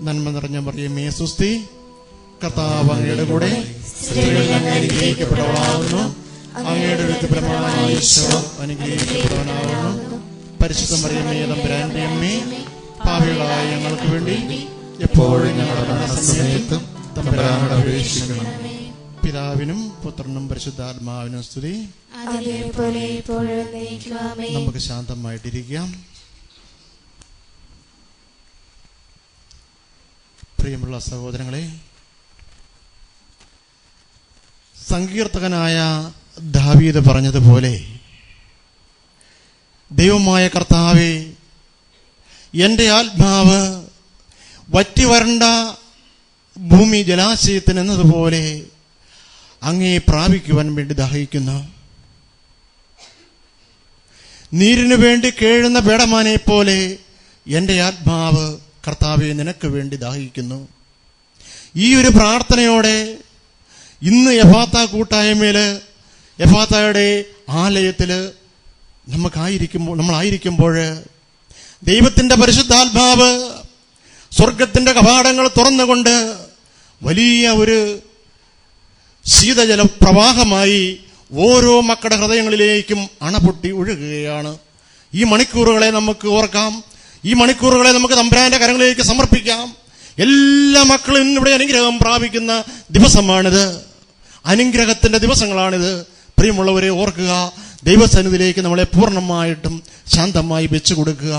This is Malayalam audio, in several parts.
നന്മ നിറഞ്ഞ മറിയമേ സ്വസ്തി, കർത്താവ് അങ്ങയുടെ കൂടെ സ്ത്രീകളിൽ അങ്ങ് അനുഗ്രഹിക്കപ്പെട്ടവളാകുന്നു. അങ്ങയുടെ ഉദരഫലമായ ഈശോ അനുഗ്രഹിക്കപ്പെട്ടവനാകുന്നു. പരിശുദ്ധ മറിയമേ തമ്പുരാന്റെ അമ്മേ, പാപികളായ ഞങ്ങൾക്ക് വേണ്ടി എപ്പോഴും ഞങ്ങളുടെ മരണസമയത്തും തമ്പുരാനോട് അപേക്ഷിക്കണം. പിതാവിനും പുത്രനും പരിശുദ്ധാത്മാവിനും സ്തുതി. നമുക്ക് ശാന്തമായിട്ടിരിക്കാം. പ്രിയമുള്ള സഹോദരങ്ങളെ, സങ്കീർത്തകനായ ദാവീദ് പറഞ്ഞതുപോലെ, ദൈവമായ കർത്താവേ, എൻ്റെ ആത്മാവ് വറ്റി വരണ്ട ഭൂമി ജലാശയത്തിനെന്നതുപോലെ അങ്ങേ പ്രാപിക്കുവാൻ വേണ്ടി ദാഹിക്കുന്നു. നീരിനു വേണ്ടി കേഴുന്ന പേടമാനെ പോലെ എൻ്റെ ആത്മാവ് കർത്താവെ നിനക്ക് വേണ്ടി ദാഹിക്കുന്നു. ഈ ഒരു പ്രാർത്ഥനയോടെ ഇന്ന് എഫാത്ത കൂട്ടായ്മയിൽ, എഫാത്തയുടെ ആലയത്തിൽ നമ്മളായിരിക്കുമ്പോൾ ദൈവത്തിൻ്റെ പരിശുദ്ധാത്മാവ് സ്വർഗത്തിൻ്റെ കവാടങ്ങൾ തുറന്നുകൊണ്ട് വലിയ ഒരു ശീതജല പ്രവാഹമായി ഓരോ മക്കളുടെ ഹൃദയങ്ങളിലേക്കും അണപൊട്ടി ഒഴുകുകയാണ്. ഈ മണിക്കൂറുകളെ നമുക്ക് ഓർക്കാം. ഈ മണിക്കൂറുകളെ നമുക്ക് തമ്പുരാന്റെ കരങ്ങളിലേക്ക് സമർപ്പിക്കാം. എല്ലാ മക്കളും ഇന്നിവിടെ അനുഗ്രഹം പ്രാപിക്കുന്ന ദിവസമാണിത്. അനുഗ്രഹത്തിന്റെ ദിവസങ്ങളാണിത്. പ്രിയമുള്ളവരെ ഓർക്കുക, ദൈവസന്നിധിയിലേക്ക് നമ്മളെ പൂർണ്ണമായിട്ടും ശാന്തമായി വെച്ചു കൊടുക്കുക.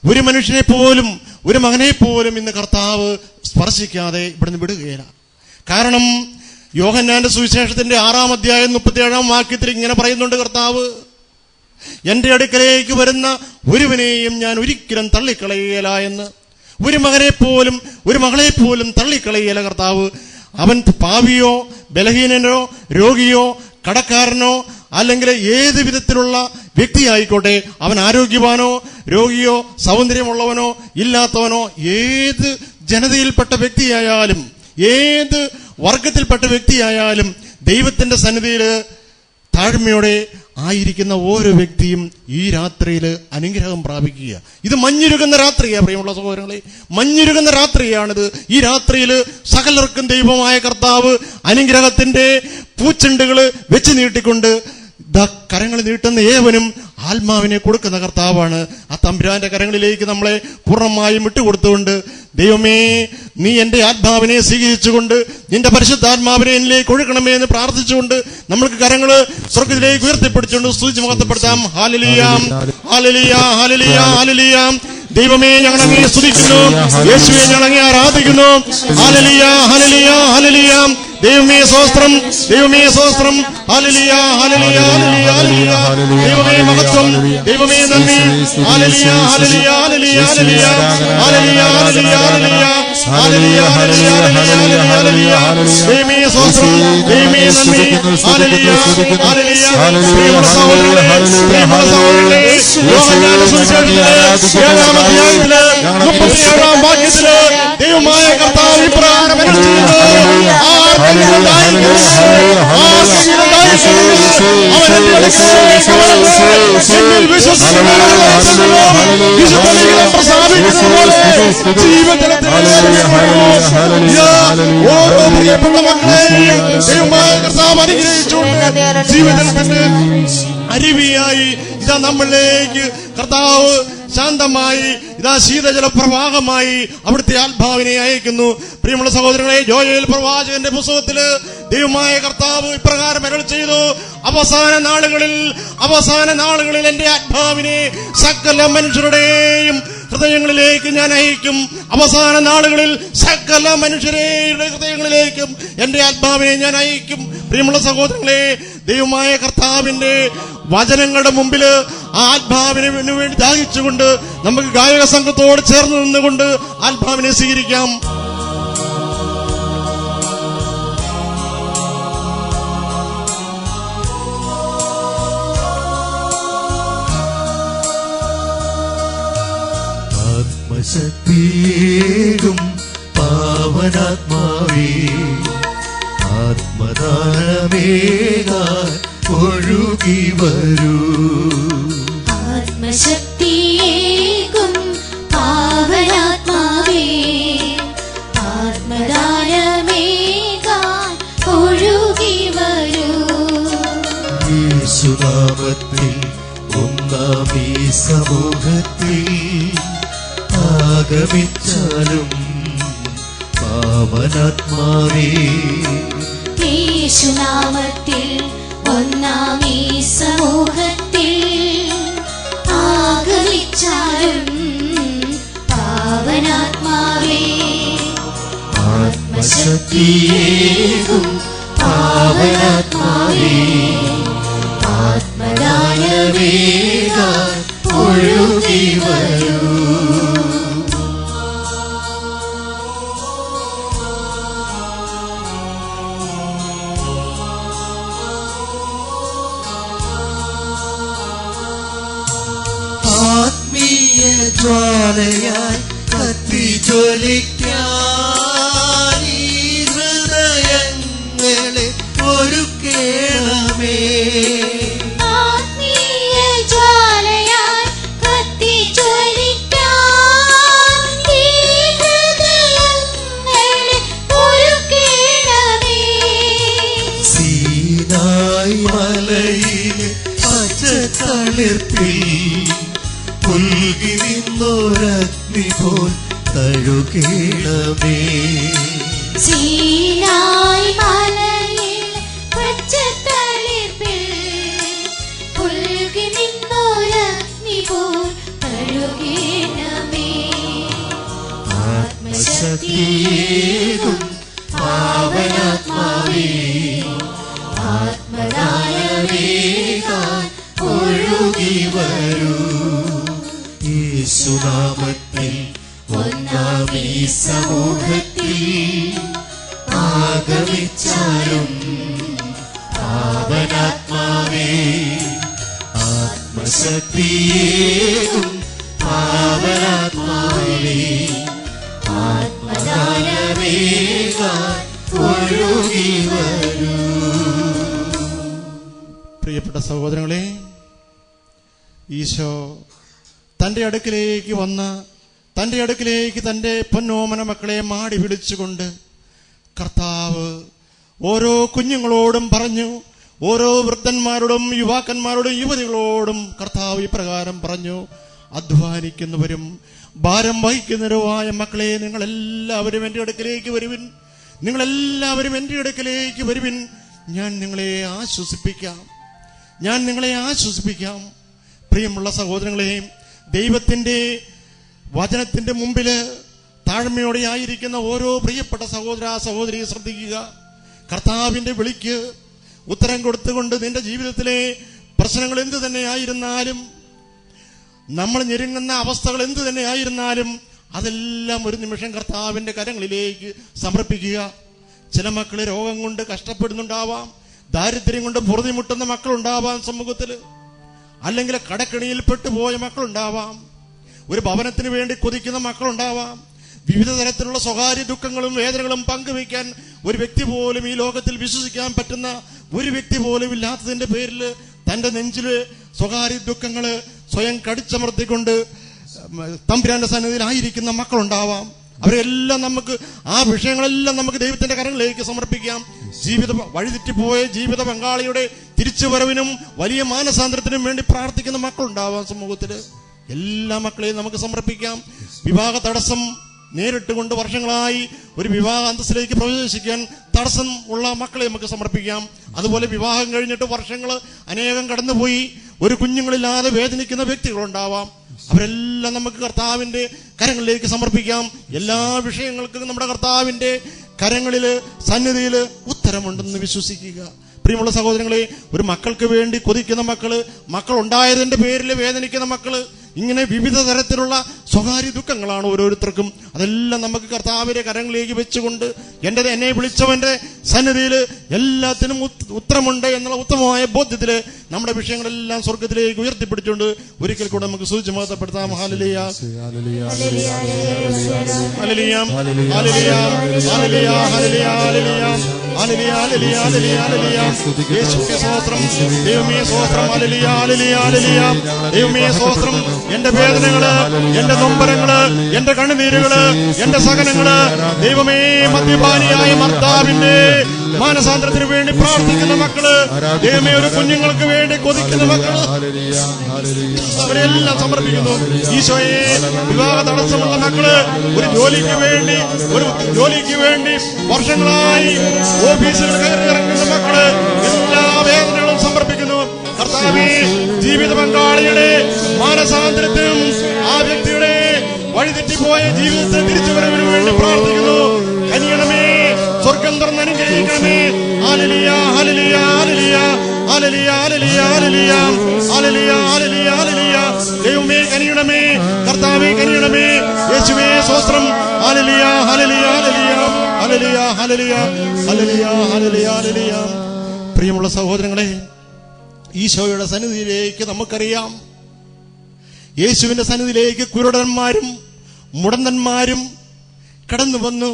ഒരു മനുഷ്യനെ പോലും, ഒരു മകനെ പോലും ഇന്ന് കർത്താവ് സ്പർശിക്കാതെ ഇവിടുന്ന് വിടുകയില്ല. കാരണം യോഹന്നാന്റെ സുവിശേഷത്തിന്റെ 6-ാം അധ്യായം 37-ാം വാക്യത്തിൽ ഇങ്ങനെ പറയുന്നുണ്ട് കർത്താവ്, എന്റെ അടുക്കലേക്ക് വരുന്ന ഒരുവനെയും ഞാൻ ഒരിക്കലും തള്ളിക്കളയുകയില്ല എന്ന്. ഒരു മകനെ പോലും, ഒരു മകളെ പോലും തള്ളിക്കളയുകയില്ല കർത്താവ്. അവൻ പാപിയോ ബലഹീനനോ രോഗിയോ കടക്കാരനോ അല്ലെങ്കിൽ ഏത് വിധത്തിലുള്ള വ്യക്തിയായിക്കോട്ടെ, അവൻ ആരോഗ്യവാനോ രോഗിയോ സൗന്ദര്യമുള്ളവനോ ഇല്ലാത്തവനോ ഏത് ജനതയിൽപ്പെട്ട വ്യക്തിയായാലും ഏത് വർഗത്തിൽപ്പെട്ട വ്യക്തിയായാലും ദൈവത്തിന്റെ സന്നിധിയിൽ താഴ്മയോടെ ആയിരിക്കുന്ന ഓരോ വ്യക്തിയും ഈ രാത്രിയിൽ അനുഗ്രഹം പ്രാപിക്കുക. ഇത് മഞ്ഞുരുകുന്ന രാത്രിയാണ് പ്രിയമുള്ള സഹോദരങ്ങളെ, മഞ്ഞുരുകുന്ന രാത്രിയാണിത്. ഈ രാത്രിയിൽ സകലർക്കും ദൈവമായ കർത്താവ് അനുഗ്രഹത്തിന്റെ പൂച്ചെണ്ടുകൾ വെച്ച് നീട്ടിക്കൊണ്ട് കരങ്ങൾ നീട്ടുന്ന ഏവനും ആത്മാവിനെ കൊടുക്കുന്ന കർത്താവാണ്. ആ തമ്പുരാന്റെ കരങ്ങളിലേക്ക് നമ്മളെ പൂർണ്ണമായും വിട്ടുകൊടുത്തുകൊണ്ട്, ദൈവമേ നീ എൻ്റെ ആത്മാവിനെ സ്വീകരിച്ചുകൊണ്ട് നിന്റെ പരിശുദ്ധാത്മാവിനെ എന്നിലേക്ക് ഒഴുകണമേ എന്ന് പ്രാർത്ഥിച്ചുകൊണ്ട് നമ്മൾക്ക് കരങ്ങള് സ്വർഗ്ഗത്തിലേക്ക് ഉയർത്തിപ്പിടിച്ചുകൊണ്ട് സ്തുതിച്ച് മഹത്വപ്പെടുത്താം. ഹല്ലേലൂയ, ഹല്ലേലൂയ, ഹല്ലേലൂയ, ഹല്ലേലൂയ. ദൈവമേ ഞങ്ങൾ അങ്ങേ സ്തുതിക്കുന്നു, യേശുവേ ഞങ്ങൾ അങ്ങേ ആരാധിക്കുന്നു. ഹല്ലേലൂയ, ഹല്ലേലൂയ, ഹല്ലേലൂയ. ദൈവമേ സ്തോത്രം, ദൈവമേ സ്തോത്രം. ഹല്ലേലൂയ, ഹല്ലേലൂയ, ഹല്ലേലൂയ. ദൈവമേ മഹത്വം, ദൈവമേ നന്ദി. ഹല്ലേലൂയ, ഹല്ലേലൂയ, ഹല്ലേലൂയ, ഹല്ലേലൂയ, ഹല്ലേലൂയ, ഹല്ലേലൂയ, ഹല്ലേലൂയ, ഹല്ലേലൂയ, ഹല്ലേലൂയ. ദൈവമേ സ്തോത്രം, ദൈവമേ നന്ദി. ഹല്ലേലൂയ, ഹല്ലേലൂയ. പ്രിയമുള്ള സഹോദരങ്ങളെ, പ്രിയമുള്ള സഹോദരങ്ങളെ, യോഹന്നാന്റെ സുവിശേഷത്തിലെ 7-ാം അധ്യായത്തിലെ 37-ാം വാക്യത്തില് ദൈവമായ കർത്താവ് ഇപ്രകാരം അരുളിച്ചെയ്യുന്നു, ഓരോ പ്രിയപ്പെട്ട മക്കളെയും ദൈവമായ കർത്താവ് അനുഗ്രഹിച്ചുകൊണ്ട് ജീവിതത്തിന്റെ അരുവിയായി ഇതാ നമ്മളിലേക്ക് കർത്താവ് ശാന്തമായി ഇതാ ശീതജല പ്രവാഹമായി അവിടുത്തെ ആത്മാവിനെ അയക്കുന്നു. പ്രിയമുള്ള സഹോദരങ്ങളെ, യോയേൽ പ്രവാചകന്റെ പുസ്തകത്തില് ദൈവമായ കർത്താവ് ഇപ്രകാരം അരുളി ചെയ്തു, അവസാന നാളുകളിൽ എന്റെ ആത്മാവിനെ സകല മനുഷ്യരുടെയും ഹൃദയങ്ങളിലേക്ക് ഞാൻ അയക്കും. അവസാന നാളുകളിൽ സകല മനുഷ്യരുടെ ഹൃദയങ്ങളിലേക്കും എന്റെ ആത്മാവിനെ ഞാൻ അയക്കും. പ്രിയമുള്ള സഹോദരങ്ങളെ, ദൈവമായ കർത്താവിന്റെ വചനങ്ങളുടെ മുമ്പിൽ ആത്മാവിന് വേണ്ടി ദാഹിച്ചുകൊണ്ട് നമുക്ക് ഗായക സംഘത്തോട് ചേർന്ന് നിന്നുകൊണ്ട് ആത്മാവിനെ സ്വീകരിക്കാം. ആത്മശക്തിയേകും പാവനാത്മാവേ, ആത്മദാനമേകാൻ ഒഴുകി വരൂ. ആത്മശക്തിയേകും പാവനാത്മാവേ, സമൂഹത്തിൽ ആഗമിച്ചാലും പാവനാത്മാവേ യേശുനാമത്തിൽ ഒന്നാം ഈ സമൂഹത്തിൽ ആഗമിച്ചാലും പാവനാത്മാവേ ആത്മശക്തിയേകും പാവനാത്മാവേ ആത്മദാനമേകാൻ ഒഴുകി വരൂ. ആത്മീയ ജ്വാലയായി കത്തിജ്വലിക്കാൻ ഈ ഹൃദയങ്ങളെ ഒരുക്കേണമേ. ആത്മീയ ജ്വാലയായി കത്തിജ്വലിക്കാൻ ഈ ഹൃദയങ്ങളെ ഒരുക്കേണമേ. സീനായി മലയിലെ പച്ചത്തളിർപ്പിൽ പുൽകി നിന്നൊരഗ്നി പോൽ തഴുകേണമേ. സീനായി മലയിൽ പച്ചത്തളിർപ്പിൽ പുൽകി നിന്നൊരഗ്നി പോൽ തഴുകേണമേ. ആത്മശക്തിയേകും പാവനാത്മാവേ ആത്മദാനമേകാൻ ഒഴുകി വരൂ. യേശുനാമത്തിൽ ഒന്നാം ഈ സമൂഹത്തിൽ ആഗമിച്ചാലും പാവനാത്മാവേ ആത്മശക്തിയേകും പാവനാത്മാവേ ആത്മദാനമേകാൻ ഒഴുകി വരൂ. പ്രിയപ്പെട്ട സഹോദരങ്ങളെ, ഈശോ തൻ്റെ അടുക്കിലേക്ക് വന്ന് തൻ്റെ അടുക്കിലേക്ക് തൻ്റെ പൊന്നോമന മക്കളെ മാടി പിടിച്ചുകൊണ്ട് കർത്താവ് ഓരോ കുഞ്ഞുങ്ങളോടും പറഞ്ഞു, ഓരോ വൃദ്ധന്മാരോടും യുവാക്കന്മാരോടും യുവതികളോടും കർത്താവ് ഇപ്രകാരം പറഞ്ഞു: അധ്വാനിക്കുന്നവരും ഭാരം വഹിക്കുന്നവരുമായ മക്കളെ, നിങ്ങളെല്ലാവരും എൻ്റെ അടുക്കിലേക്ക് വരുവിൻ, നിങ്ങളെല്ലാവരും എൻ്റെ അടുക്കിലേക്ക് വരുവിൻ, ഞാൻ നിങ്ങളെ ആശ്വസിപ്പിക്കാം, ഞാൻ നിങ്ങളെ ആശ്വസിപ്പിക്കാം. പ്രിയമുള്ള സഹോദരങ്ങളെ, ദൈവത്തിൻ്റെ വചനത്തിൻ്റെ മുമ്പിൽ താഴ്മയോടെ ആയിരിക്കുന്ന ഓരോ പ്രിയപ്പെട്ട സഹോദര സഹോദരിയെ ശ്രദ്ധിക്കുക. കർത്താവിൻ്റെ വിളിക്ക് ഉത്തരം കൊടുത്തുകൊണ്ട് നിന്റെ ജീവിതത്തിലെ പ്രശ്നങ്ങൾ എന്തു തന്നെ ആയിരുന്നാലും, നമ്മൾ ഞെരുങ്ങുന്ന അവസ്ഥകൾ എന്തു തന്നെ ആയിരുന്നാലും, അതെല്ലാം ഒരു നിമിഷം കർത്താവിൻ്റെ കരങ്ങളിലേക്ക് സമർപ്പിക്കുക. ചില മക്കൾ രോഗം കൊണ്ട് കഷ്ടപ്പെടുന്നുണ്ടാവാം, ദാരിദ്ര്യം കൊണ്ട് പൊറുതിമുട്ടുന്ന മക്കളുണ്ടാവാം സമൂഹത്തിൽ, അല്ലെങ്കിൽ കടക്കെണിയിൽ പെട്ടുപോയ മക്കളുണ്ടാവാം, ഒരു ഭവനത്തിന് വേണ്ടി കൊതിക്കുന്ന മക്കളുണ്ടാവാം. വിവിധ തരത്തിലുള്ള സ്വകാര്യ ദുഃഖങ്ങളും വേദനകളും പങ്കുവയ്ക്കാൻ ഒരു വ്യക്തി പോലും, ഈ ലോകത്തിൽ വിശ്വസിക്കാൻ പറ്റുന്ന ഒരു വ്യക്തി പോലും ഇല്ലാത്തതിന്റെ പേരിൽ തന്റെ നെഞ്ചില് സ്വകാര്യ ദുഃഖങ്ങള് സ്വയം കടിച്ചമർത്തിക്കൊണ്ട് തമ്പുരാന്റെ സന്നിധിയിലായിരിക്കുന്ന മക്കളുണ്ടാവാം. അവരെല്ലാം നമുക്ക്, ആ വിഷയങ്ങളെല്ലാം നമുക്ക് ദൈവത്തിന്റെ കരങ്ങളിലേക്ക് സമർപ്പിക്കാം. വഴിതെറ്റിപ്പോയ ജീവിത പങ്കാളിയുടെ തിരിച്ചുവരവിനും വലിയ മാനസാന്തരത്തിനും വേണ്ടി പ്രാർത്ഥിക്കുന്ന മക്കളുണ്ടാവാം സമൂഹത്തില്. എല്ലാ മക്കളെയും നമുക്ക് സമർപ്പിക്കാം. വിവാഹ തടസ്സം നേരിട്ടുകൊണ്ട് വർഷങ്ങളായി ഒരു വിവാഹ അന്തസ്സിലേക്ക് പ്രവേശിക്കാൻ തടസ്സം ഉള്ള മക്കളെ നമുക്ക് സമർപ്പിക്കാം. അതുപോലെ വിവാഹം കഴിഞ്ഞിട്ട് വർഷങ്ങൾ അനേകം കടന്നുപോയി ഒരു കുഞ്ഞുങ്ങളില്ലാതെ വേദനിക്കുന്ന വ്യക്തികളുണ്ടാവാം. അവരെല്ലാം നമുക്ക് കർത്താവിന്റെ കരങ്ങളിലേക്ക് സമർപ്പിക്കാം. എല്ലാ വിഷയങ്ങൾക്കും നമ്മുടെ കർത്താവിന്റെ കരങ്ങളില് സന്നിധിയില് ഉത്തരമുണ്ടെന്ന് വിശ്വസിക്കുക. പ്രിയമുള്ള സഹോദരങ്ങളെ, ഒരു മക്കൾക്ക് വേണ്ടി കൊതിക്കുന്ന മക്കൾ ഉണ്ടായതിന്റെ പേരിൽ വേദനിക്കുന്ന മക്കള്, ഇങ്ങനെ വിവിധ തരത്തിലുള്ള സ്വകാര്യ ദുഃഖങ്ങളാണ് ഓരോരുത്തർക്കും. അതെല്ലാം നമുക്ക് കർത്താവിന്റെ കരങ്ങളിലേക്ക് വെച്ചുകൊണ്ട് എന്നെ വിളിച്ചവന്റെ സന്നിധിയിൽ എല്ലാത്തിനും ഉത്തരമുണ്ട് എന്നുള്ള ഉത്തമമായ ബോധ്യത്തില് നമ്മുടെ വിഷയങ്ങളെല്ലാം സ്വർഗത്തിലേക്ക് ഉയർത്തിപ്പിടിച്ചുകൊണ്ട് ഒരിക്കൽ കൂടെ നമുക്ക് സ്തുതിച്ച് മഹത്വപ്പെടുത്താം. ഹല്ലേലൂയ, ഹല്ലേലൂയ, ഹല്ലേലൂയ, ഹല്ലേലൂയ, ഹല്ലേലൂയ, ഹല്ലേലൂയ, ഹല്ലേലൂയ. യേശുവേ സ്തോത്രം, ദൈവമേ സ്തോത്രം, ഹല്ലേലൂയ, ഹല്ലേലൂയ, ഹല്ലേലൂയ. ദൈവമേ സ്തോത്രം. എന്റെ വേദനകള്, എന്റെ നൊമ്പരങ്ങള്, എന്റെ കണ്ണുനീരുകള്, എന്റെ സഹനങ്ങള്, ദൈവമേ മദ്യപാനിയായ മർത്താവിന്റെ മാനസാന്തരത്തിന് വേണ്ടി പ്രാർത്ഥിക്കുന്ന മക്കള്, ദൈവമേ ഒരു കുഞ്ഞുങ്ങൾക്ക് വേണ്ടി കൊതിക്കുന്ന മക്കള്, അവരെല്ലാം സമർപ്പിക്കുന്നു. ഈശോയെ, വിവാഹ തടസ്സമുള്ള മക്കള്, ഒരു ജോലിക്ക് വേണ്ടി വർഷങ്ങളായി ഓഫീസുകൾ കയറി ഇറങ്ങുന്ന മക്കള്, എല്ലാ വേദനകളും സമർപ്പിക്കുന്നു. കർത്താവേ, ജീവിത പങ്കാളിയുടെ മാനസാന്തരത്തിനും ആ വ്യക്തിയുടെ വഴിതെറ്റിപ്പോയ ജീവിതത്തെ തിരിച്ചുവരവിന് വേണ്ടി പ്രാർത്ഥിക്കുന്നു. കനിയണമേ, സ്വർഗം തുറന്ന് അനുഗ്രഹിക്കണമേ. ഹല്ലേലൂയ, ഹല്ലേലൂയ, ഹല്ലേലൂയ, ഹല്ലേലൂയ, ഹല്ലേലൂയ, ഹല്ലേലൂയ, ഹല്ലേലൂയ, ഹല്ലേലൂയ. ദൈവമേ കനിയണമേ, കർത്താവേ കനിയണമേ. യേശുവേ സ്തോത്രം. ഹല്ലേലൂയ, ഹല്ലേലൂയ, ഹല്ലേലൂയ, ഹല്ലേലൂയ, ഹല്ലേലൂയ, ഹല്ലേലൂയ, ഹല്ലേലൂയ, ഹല്ലേലൂയ. പ്രിയമുള്ള സഹോദരങ്ങളെ, ഈശോയുടെ സന്നിധിയിലേക്ക് നമുക്കറിയാം, യേശുവിന്റെ സന്നിധിയിലേക്ക് കുരുടന്മാരും മുടന്തന്മാരും കടന്നു വന്നു.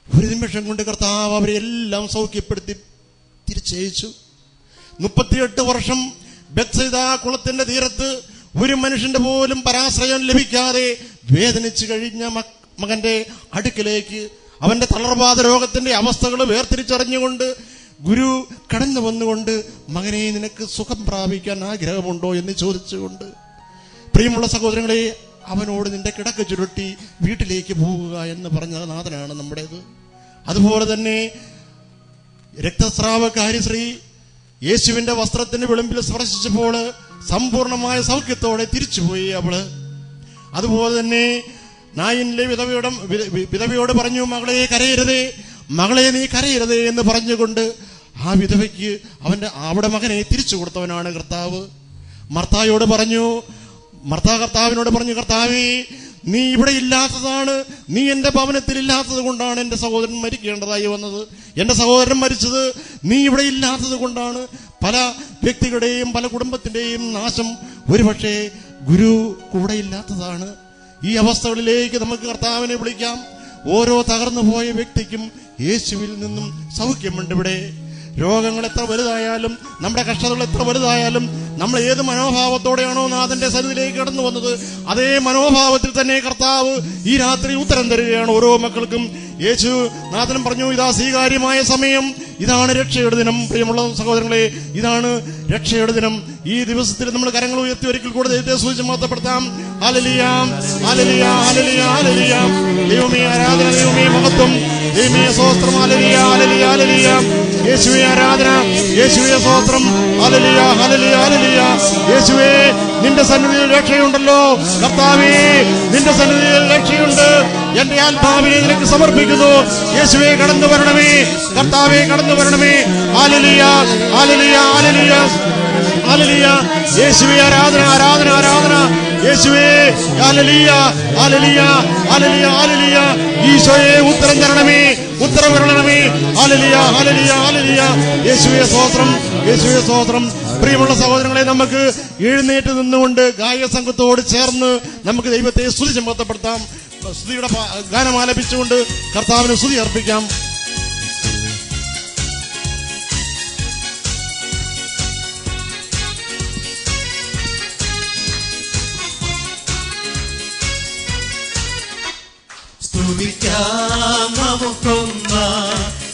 ഒരു നിമിഷം കൊണ്ട് കർത്താവ് അവരെ എല്ലാം സൗഖ്യപ്പെടുത്തി തിരിച്ചയച്ചു. 38 വർഷം ബെത്സൈദ കുളത്തിന്റെ തീരത്ത് ഒരു മനുഷ്യന്റെ പോലും പരാശ്രയം ലഭിക്കാതെ വേദനിച്ചു കഴിഞ്ഞ മകന്റെ അടുക്കിലേക്ക് അവന്റെ തളർവാദ രോഗത്തിന്റെ അവസ്ഥകൾ വേർതിരിച്ചറിഞ്ഞുകൊണ്ട് ഗുരു കടന്നു വന്നുകൊണ്ട്, മകനെ നിനക്ക് സുഖം പ്രാപിക്കാൻ ആഗ്രഹമുണ്ടോ എന്ന് ചോദിച്ചുകൊണ്ട്, പ്രിയമുള്ള സഹോദരങ്ങളെ, അവനോട് നിന്റെ കിടക്ക ചുരുട്ടി വീട്ടിലേക്ക് പോവുക എന്ന് പറഞ്ഞ നാഥനാണ് നമ്മുടേത്. അതുപോലെ തന്നെ രക്തസ്രാവക്കാരി സ്ത്രീ യേശുവിന്റെ വസ്ത്രത്തിന്റെ വിളിമ്പിൽ സ്പർശിച്ചപ്പോൾ സമ്പൂർണമായ സൗഖ്യത്തോടെ തിരിച്ചുപോയി അവള്. അതുപോലെ തന്നെ നായിനിലെ വിധവയോട് പറഞ്ഞു, മകളെ കരയരുതേ, മകളെ നീ കരയരുതേ എന്ന് പറഞ്ഞുകൊണ്ട് ആ വിധവയ്ക്ക് അവിടെ മകനെ തിരിച്ചു കൊടുത്തവനാണ് കർത്താവ്. മർത്തായോട് പറഞ്ഞു, കർത്താവിനോട് പറഞ്ഞു, കർത്താവേ, നീ ഇവിടെ ഇല്ലാത്തതാണ്, നീ എന്റെ ഭവനത്തിൽ ഇല്ലാത്തത് കൊണ്ടാണ് എന്റെ സഹോദരൻ മരിക്കേണ്ടതായി വന്നത്. എന്റെ സഹോദരൻ മരിച്ചത് നീ ഇവിടെ ഇല്ലാത്തത് കൊണ്ടാണ്. പല വ്യക്തികളുടെയും പല കുടുംബത്തിന്റെയും നാശം ഒരുപക്ഷെ ഗുരു കൂടെ ഇല്ലാത്തതാണ്. ഈ അവസ്ഥകളിലേക്ക് നമുക്ക് കർത്താവിനെ വിളിക്കാം. ഓരോ തകർന്നു പോയ വ്യക്തിക്കും യേശുവിൽ നിന്നും സൗഖ്യമുണ്ട്. ഇവിടെ രോഗങ്ങൾ എത്ര വലുതായാലും, നമ്മുടെ കഷ്ടതകൾ എത്ര വലുതായാലും, നമ്മൾ ഏത് മനോഭാവത്തോടെയാണോ നാഥന്റെ സന്നിധിയിലേക്ക് കടന്നു വന്നത്, അതേ മനോഭാവത്തിൽ തന്നെ കർത്താവ് ഈ രാത്രി ഉത്തരം തരികയാണ് ഓരോ മക്കൾക്കും. യേശു നാഥൻ പറഞ്ഞു, ഇതാ സ്വീകാര്യമായ സമയം, ഇതാണ് രക്ഷയുടെ ദിനം. പ്രിയമുള്ള സഹോദരങ്ങളെ, ഇതാണ് രക്ഷയുടെ ദിനം. ഈ ദിവസത്തിൽ നമ്മൾ കരങ്ങൾ ഉയർത്തി ഒരിക്കൽ കൂടെ ദൈവത്തെ സൂചിച്ച് മഹത്വപ്പെടുത്താം. ഹല്ലേലൂയ, ഹല്ലേലൂയ, ഹല്ലേലൂയ, ഹല്ലേലൂയ. ദൈവമേ ആരാധന, ദൈവമേ മഹത്വം, ദൈവമേ സ്തോത്രം. ഹല്ലേലൂയ, ഹല്ലേലൂയ, ഹല്ലേലൂയ. യേശുവേ ആരാധന, യേശുവേ സ്തോത്രം. ഹല്ലേലൂയ, ഹല്ലേലൂയ, ഹല്ലേലൂയ. യേശുവേ, നിന്റെ സന്നിധിയിൽ രക്ഷയുണ്ടല്ലോ. കർത്താവേ, നിന്റെ സന്നിധിയിൽ രക്ഷയുണ്ട്. എന്റെ ആത്മാവിനെ നിനക്ക് സമർപ്പിക്കുന്നു. യേശുവേ കടന്നു വരണമേ, കർത്താവേ കടന്നു വരണമേ. ഹല്ലേലൂയ, ഹല്ലേലൂയ, ഹല്ലേലൂയ, ഹല്ലേലൂയ. യേശുവേ ആരാധന, ആരാധന, ആരാധന. യേശുവേ ഹല്ലേലൂയ, ഹല്ലേലൂയ, ഹല്ലേലൂയ, ഹല്ലേലൂയ. ഈശോയെ ഉത്തരം തരണമേ, ഉത്തരം വരണമേ. ഹല്ലേലൂയ, ഹല്ലേലൂയ, ഹല്ലേലൂയ. യേശുവേ സ്തോത്രം, യേശുവേ സ്തോത്രം. പ്രിയമുള്ള സഹോദരങ്ങളെ, നമുക്ക് എഴുന്നേറ്റ് നിന്നുകൊണ്ട് ഗായക സംഘത്തോട് ചേർന്ന് നമുക്ക് ദൈവത്തെ സ്തുതിച്ച് മഹത്വപ്പെടുത്താം. സ്തുതിയുടെ ഗാനം ആലപിച്ചുകൊണ്ട് കർത്താവിന് സ്തുതി അർപ്പിക്കാം. സ്തുതിക്കാം നമുക്കൊന്ന്,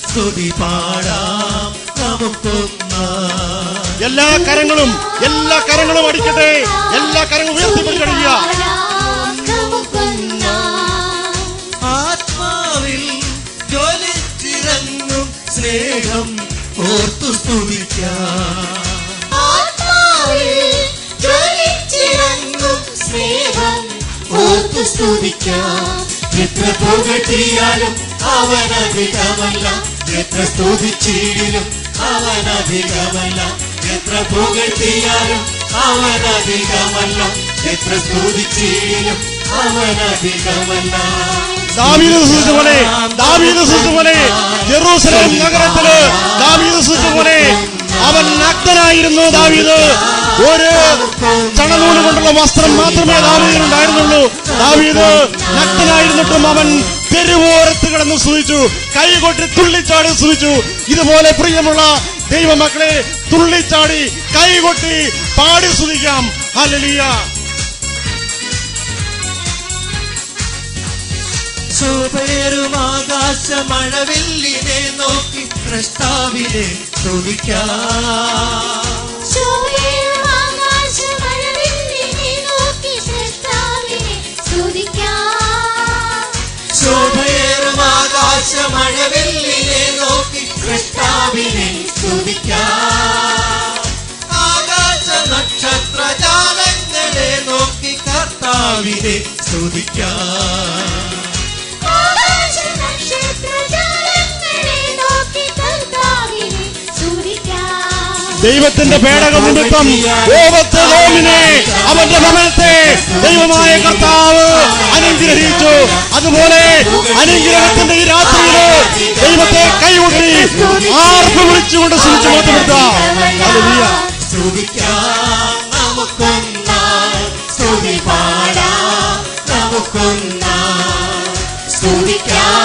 സ്തുതി പാടാം നമുക്കൊന്ന്. എല്ലാ കരങ്ങളും അടിക്കട്ടെ, എല്ലാ കരങ്ങളും ഉയർത്തിപ്പിടിക്കുക. ആത്മാവിൽ ജ്വലിച്ചിറങ്ങും സ്നേഹം ഓർത്തു സ്തുതിക്കാം. ആത്മാവിൽ ജ്വലിച്ചിറങ്ങും സ്നേഹം ഓർത്തു സ്തുതിക്കാം. എത്ര പുകഴ്ത്തിയാലും അവനധികമല്ല, എത്ര സ്തുതിച്ചിലും അവനധികമല്ല. എത്ര പുകഴ്ത്തിയാലും അവനധികമല്ല, എത്ര സ്തുതിച്ചിലും അവനധികമല്ല. ദാവീദ് സൂചിച്ചപോലെ ജെറൂസലേം നഗരത്തില് ദാവീദ് സൂചിച്ചപോലെ അവൻ നഗ്നനായിരുന്നു. ദാവീദ് ഒരു ചണനൂല് കൊണ്ടുള്ള വസ്ത്രം മാത്രമേ ദാവീദിനുണ്ടായിരുന്നുള്ളൂ. ദാവീദ് നഗ്നനായിരുന്നിട്ടും അവൻ തെരുവോരത്ത് കിടന്ന് സ്തുതിച്ചു, കൈകൊട്ടി തുള്ളിച്ചാടി സ്തുതിച്ചു. ഇതുപോലെ പ്രിയമുള്ള ദൈവമക്കളെ, തുള്ളിച്ചാടി കൈകൊട്ടി പാടി സ്തുതിക്കാം. ഹല്ലേലൂയ. ശോഭയേറും ആകാശ മഴവില്ലിനെ നോക്കി സ്രഷ്ടാവിനെ സ്തുതിക്കാം. ശോഭയേറും ആകാശമഴവില്ലിനെ നോക്കി സ്രഷ്ടാവിനെ സ്തുതിക്കാം. ശോഭയേറും ആകാശ മഴവില്ലിനെ നോക്കി സ്രഷ്ടാവിനെ സ്തുതിക്കാം. ആകാശ നക്ഷത്ര ജാലങ്ങളെ നോക്കി കർത്താവിനെ സ്തുതിക്കാം. ആകാശ നക്ഷത്രജാലങ്ങളെ നോക്കി കർത്താവിനെ സ്തുതിക്കാം. ദൈവത്തിന്റെ പേടകം നിമിത്തം ലോകത്തെ നോമിനെ അവന്റെ ഭവനത്തെ ദൈവമായ കർത്താവ് അനുഗ്രഹിച്ചു. അതുപോലെ അനുഗ്രഹത്തിന്റെ ഈ രാത്രിയില് ദൈവത്തെ കൈകൊട്ടി ആർപ്പ് വിളിച്ചുകൊണ്ട് സ്തുതിച്ചു മാറ്റപ്പെടുത്താം. സ്തുതിക്കാം നമുക്കൊന്നായി, സ്തുതി പാടാം നമുക്കൊന്നായി, സ്തുതിക്കാം